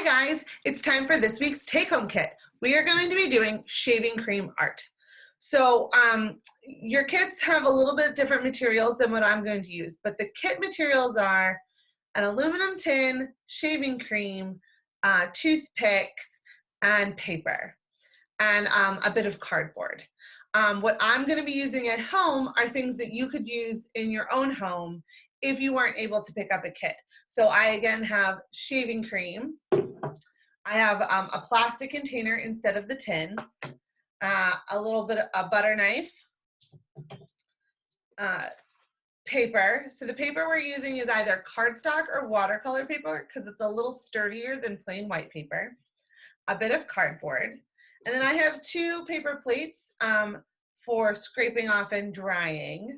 guys, it's time for this week's take-home kit. We are going to be doing shaving cream art. So your kits have a little bit different materials than what I'm going to use, but the kit materials are an aluminum tin, shaving cream, toothpicks, and paper, and a bit of cardboard. What I'm going to be using at home are things that you could use in your own home if you weren't able to pick up a kit. So I again have shaving cream. I have a plastic container instead of the tin, a little bit of a butter knife, paper. So the paper we're using is either cardstock or watercolor paper because it's a little sturdier than plain white paper, a bit of cardboard, and then I have 2 paper plates for scraping off and drying.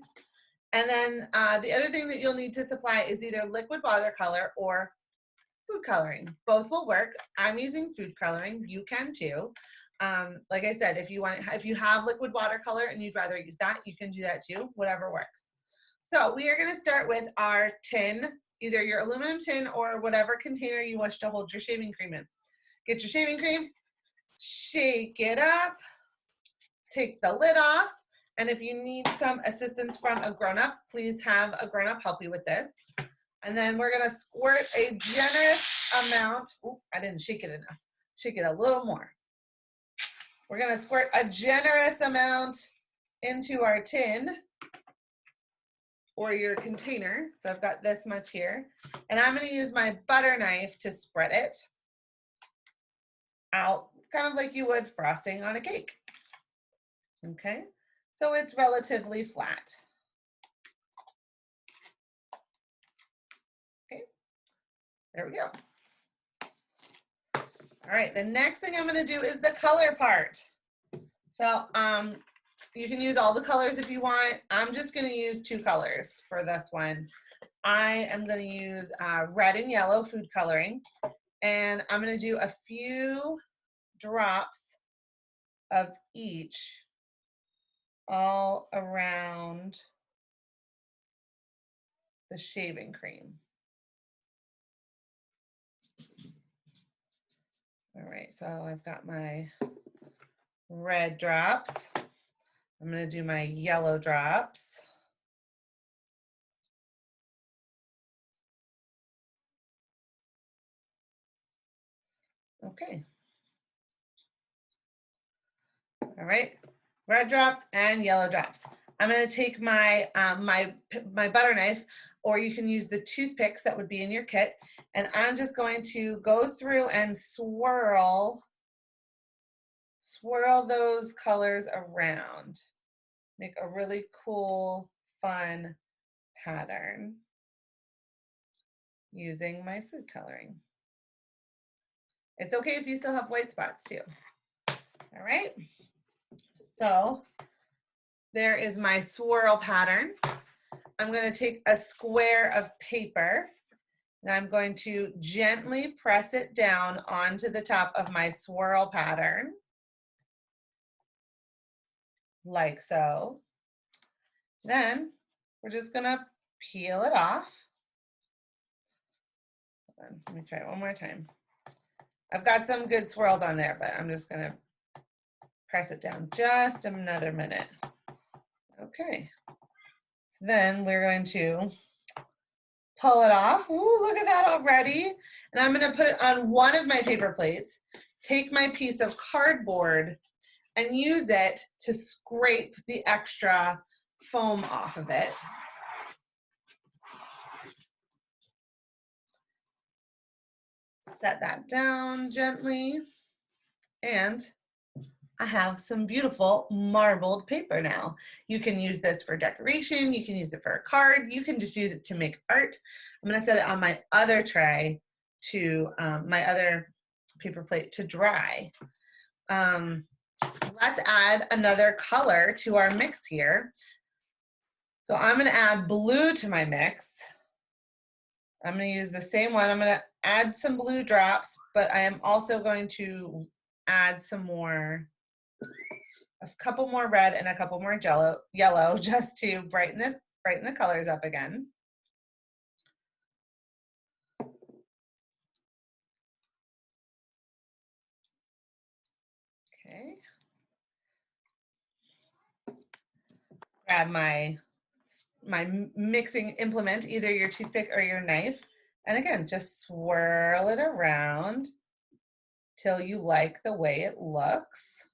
And then the other thing that you'll need to supply is either liquid watercolor or food coloring. Both will work. I'm using food coloring. You can too. Like I said, if you have liquid watercolor and you'd rather use that, you can do that too. Whatever works. So we are going to start with our tin, either your aluminum tin or whatever container you wish to hold your shaving cream in. Get your shaving cream, shake it up, take the lid off. And if you need some assistance from a grown-up, please have a grown-up help you with this. And then we're gonna squirt a generous amount. Oh, I didn't shake it enough. Shake it a little more. We're gonna squirt a generous amount into our tin or your container. So I've got this much here. And I'm gonna use my butter knife to spread it out, kind of like you would frosting on a cake. Okay. So it's relatively flat. Okay, there we go. All right, the next thing I'm going to do is the color part. So you can use all the colors if you want. I'm just going to use 2 colors for this one. I am going to use red and yellow food coloring, and I'm going to do a few drops of each all around the shaving cream. All right, so I've got my red drops. I'm going to do my yellow drops. Okay. All right, red drops and yellow drops. I'm going to take my my butter knife, or you can use the toothpicks that would be in your kit, and I'm just going to go through and swirl those colors around. Make a really cool, fun pattern using my food coloring. It's okay if you still have white spots too. All right, so there is my swirl pattern. I'm going to take a square of paper and I'm going to gently press it down onto the top of my swirl pattern, like so. Then we're just going to peel it off. Hold on, let me try it one more time. I've got some good swirls on there, but I'm just going to press it down just another minute. Okay. So then we're going to pull it off. Ooh, look at that already. And I'm going to put it on one of my paper plates, take my piece of cardboard and use it to scrape the extra foam off of it. Set that down gently, and I have some beautiful marbled paper now. You can use this for decoration, you can use it for a card, you can just use it to make art. I'm going to set it on my other tray to my other paper plate to dry. Let's add another color to our mix here. So I'm going to add blue to my mix. I'm going to use the same one. I'm going to add some blue drops, but I am also going to add some more, a couple more red and a couple more yellow just to brighten the colors up again. grab my mixing implement, either your toothpick or your knife. And again, just swirl it around till you like the way it looks.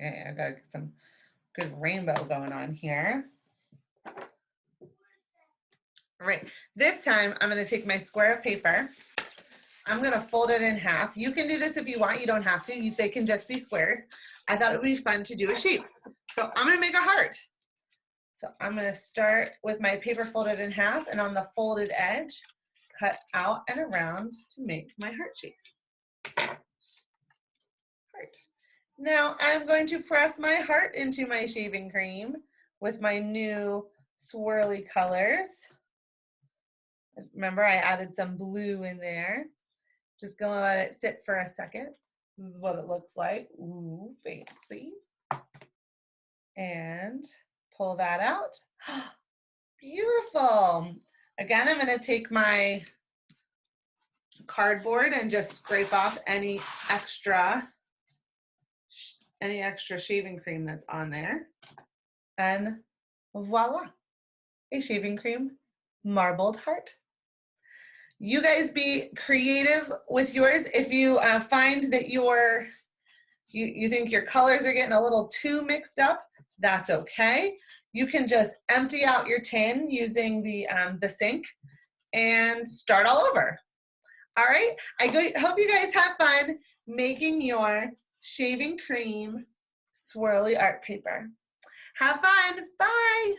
Okay, I gotta get some good rainbow going on here. All right, this time I'm gonna take my square of paper. I'm gonna fold it in half. You can do this if you want, you don't have to. They can just be squares. I thought it would be fun to do a shape. So I'm gonna make a heart. So I'm gonna start with my paper folded in half, and on the folded edge, cut out and around to make my heart shape. Heart. Now I'm going to press my heart into my shaving cream with my new swirly colors. Remember, I added some blue in there. Just gonna let it sit for a second. This is what it looks like. Ooh, fancy. And pull that out. Beautiful. Again, I'm gonna take my cardboard and just scrape off any extra shaving cream that's on there. And voila, a shaving cream marbled heart. You guys be creative with yours. If you find that you think your colors are getting a little too mixed up, that's okay. You can just empty out your tin using the sink and start all over. All right, I hope you guys have fun making your shaving cream swirly art paper. Have fun, bye.